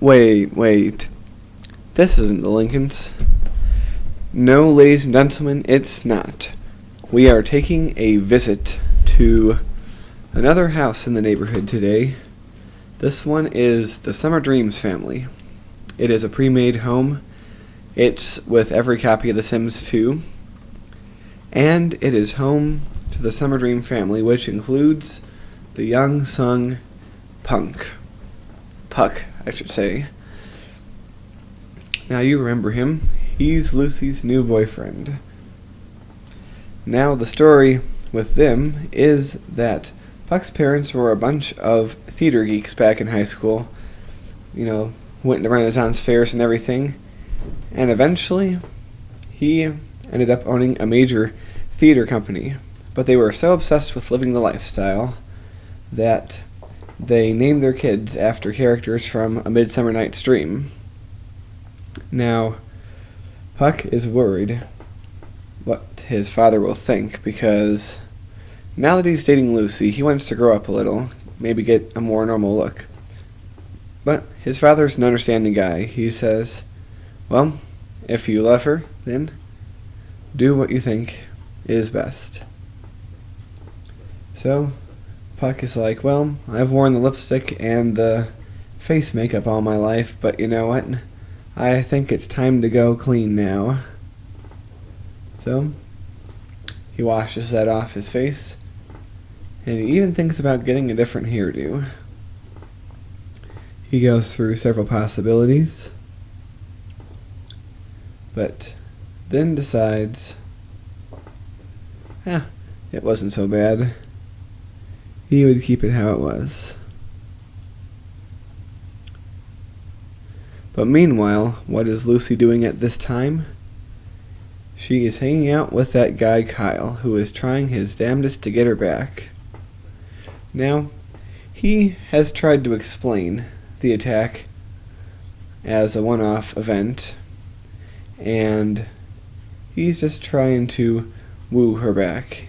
Wait. This isn't the Lincolns. No, ladies and gentlemen, it's not. We are taking a visit to another house in the neighborhood today. This one is the Summer Dreams family. It is a pre-made home. It's with every copy of The Sims 2. And it is home to the Summer Dream family, which includes the young sung Puck, I should say. Now you remember him. He's Lucy's new boyfriend. Now the story with them is that Puck's parents were a bunch of theater geeks back in high school. Went to Renaissance fairs and everything. And eventually, he ended up owning a major theater company. But they were so obsessed with living the lifestyle that they named their kids after characters from A Midsummer Night's Dream. Now, Puck is worried what his father will think, because now that he's dating Lucy, he wants to grow up a little, maybe get a more normal look. But his father's an understanding guy. He says, well, if you love her, then do what you think is best. So, Puck is like, well, I've worn the lipstick and the face makeup all my life, but you know what? I think it's time to go clean now. So, he washes that off his face, and he even thinks about getting a different hairdo. He goes through several possibilities, but then decides, it wasn't so bad. He would keep it how it was. But meanwhile, what is Lucy doing at this time? She is hanging out with that guy Kyle, who is trying his damnedest to get her back. Now, he has tried to explain the attack as a one-off event, and he's just trying to woo her back.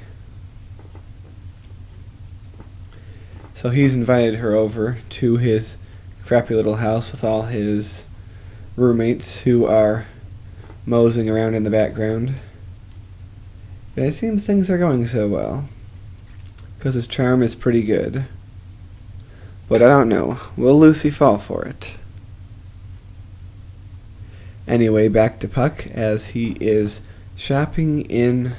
So he's invited her over to his crappy little house with all his roommates who are moseying around in the background. And it seems things are going so well, because his charm is pretty good. But I don't know, will Lucy fall for it? Anyway, back to Puck as he is shopping in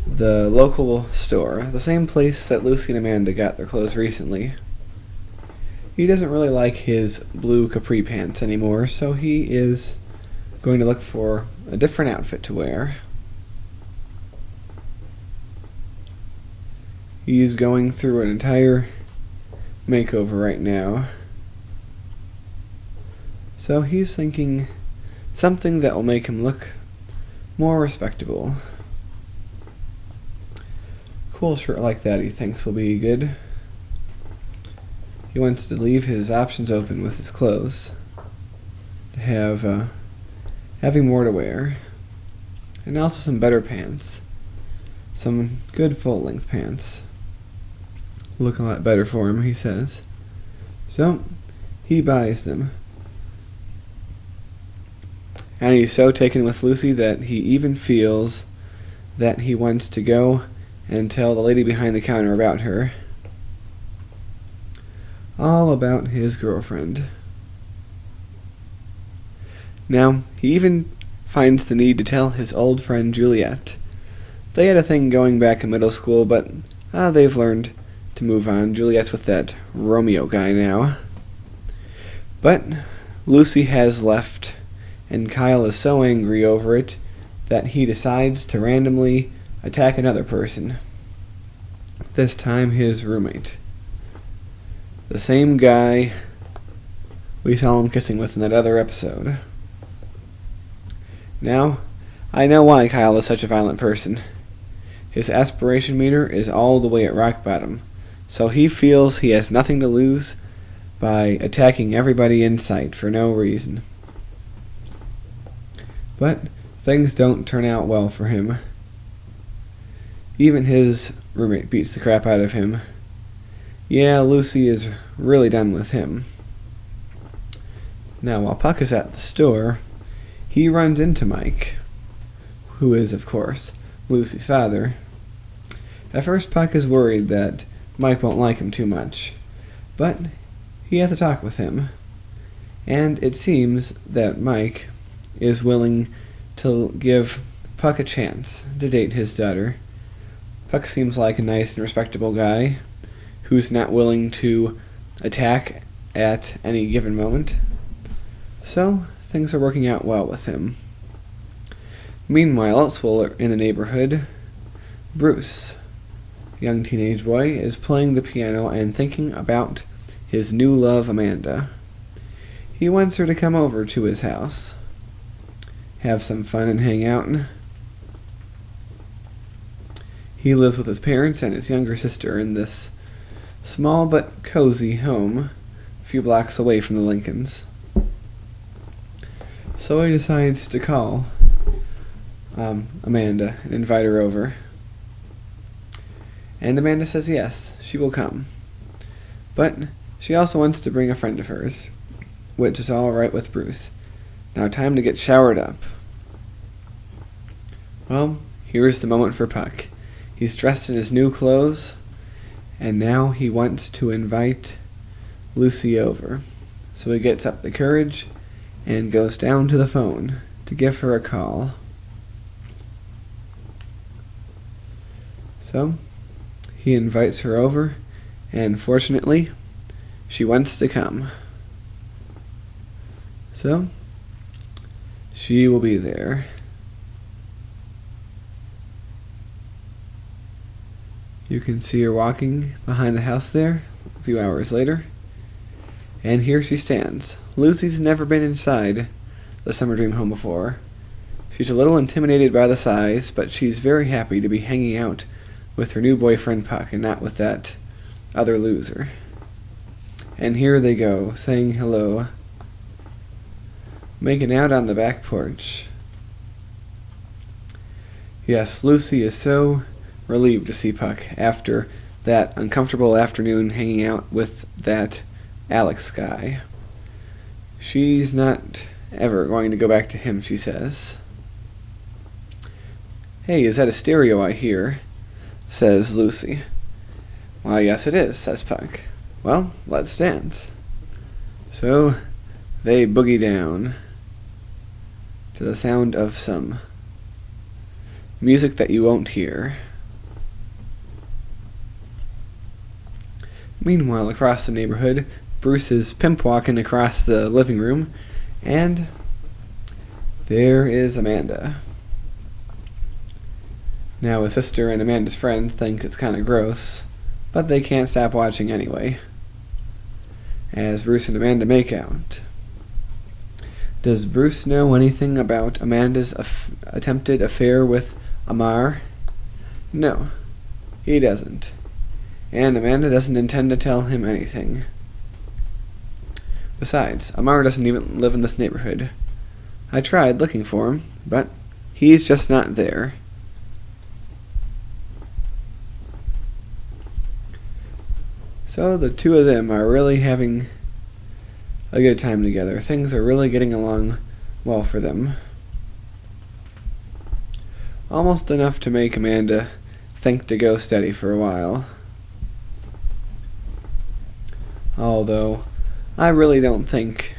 the local store, the same place that Lucy and Amanda got their clothes recently. He doesn't really like his blue capri pants anymore, so he is going to look for a different outfit to wear. He's going through an entire makeover right now. So he's thinking something that will make him look more respectable. Cool shirt like that he thinks will be good. He wants to leave his options open with his clothes, to have having more to wear, and also some better pants, some good full-length pants. Look a lot better for him, he says. So he buys them, and he's so taken with Lucy that he even feels that he wants to go and tell the lady behind the counter about her. All about his girlfriend. Now, he even finds the need to tell his old friend Juliet. They had a thing going back in middle school, but they've learned to move on. Juliet's with that Romeo guy now. But Lucy has left, and Kyle is so angry over it that he decides to randomly attack another person. This time his roommate. The same guy we saw him kissing with in that other episode. Now, I know why Kyle is such a violent person. His aspiration meter is all the way at rock bottom, so he feels he has nothing to lose by attacking everybody in sight for no reason. But things don't turn out well for him. Even his roommate beats the crap out of him. Yeah, Lucy is really done with him. Now, while Puck is at the store, he runs into Mike, who is, of course, Lucy's father. At first, Puck is worried that Mike won't like him too much, but he has a talk with him, and it seems that Mike is willing to give Puck a chance to date his daughter. Puck seems like a nice and respectable guy who's not willing to attack at any given moment, so things are working out well with him. Meanwhile, elsewhere in the neighborhood, Bruce, a young teenage boy, is playing the piano and thinking about his new love, Amanda. He wants her to come over to his house, have some fun and hang out. He lives with his parents and his younger sister in this small but cozy home a few blocks away from the Lincolns. So he decides to call Amanda and invite her over. And Amanda says yes, she will come. But she also wants to bring a friend of hers, which is all right with Bruce. Now time to get showered up. Well, here's the moment for Puck. He's dressed in his new clothes, and now he wants to invite Lucy over. So he gets up the courage and goes down to the phone to give her a call. So he invites her over, and fortunately, she wants to come. So she will be there. You can see her walking behind the house there a few hours later. And here she stands. Lucy's never been inside the Summer Dream home before. She's a little intimidated by the size, but she's very happy to be hanging out with her new boyfriend Puck and not with that other loser. And here they go, saying hello, making out on the back porch. Yes, Lucy is so relieved to see Puck after that uncomfortable afternoon hanging out with that Alex guy. She's not ever going to go back to him, she says. "Hey, is that a stereo I hear?" says Lucy. "Why, yes it is," says Puck. "Well, let's dance." So they boogie down to the sound of some music that you won't hear. Meanwhile, across the neighborhood, Bruce is pimp walking across the living room, and there is Amanda. Now his sister and Amanda's friend think it's kind of gross, but they can't stop watching anyway, as Bruce and Amanda make out. Does Bruce know anything about Amanda's attempted affair with Amar? No, he doesn't. And Amanda doesn't intend to tell him anything. Besides, Amar doesn't even live in this neighborhood. I tried looking for him, but he's just not there. So the two of them are really having a good time together. Things are really getting along well for them. Almost enough to make Amanda think to go steady for a while. Although, I really don't think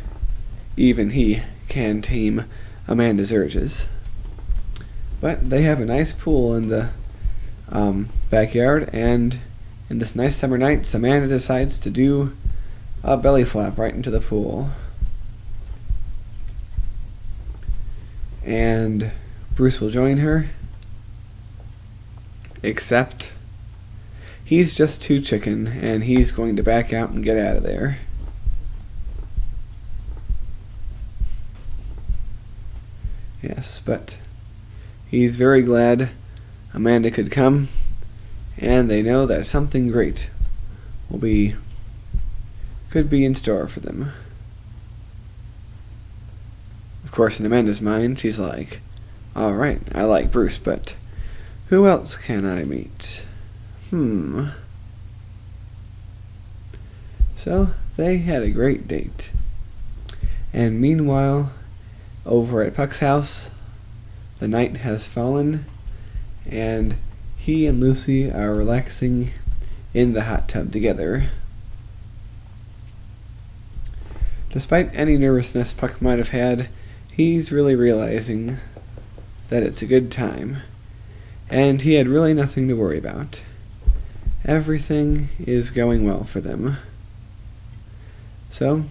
even he can tame Amanda's urges. But they have a nice pool in the backyard, and in this nice summer night, Amanda decides to do a belly flap right into the pool. And Bruce will join her, except he's just too chicken, and he's going to back out and get out of there. Yes, but he's very glad Amanda could come, and they know that something great could be in store for them. Of course, in Amanda's mind, she's like, "Alright, I like Bruce, but who else can I meet? So, they had a great date. And meanwhile, over at Puck's house, the night has fallen, and he and Lucy are relaxing in the hot tub together. Despite any nervousness Puck might have had, he's really realizing that it's a good time, and he had really nothing to worry about. Everything is going well for them. So,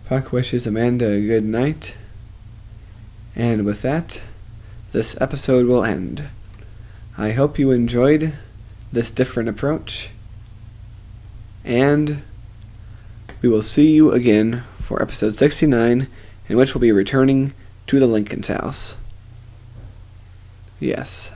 Puck wishes Amanda a good night, and with that, this episode will end. I hope you enjoyed this different approach, and we will see you again for episode 69, in which we'll be returning to the Lincoln's house. Yes.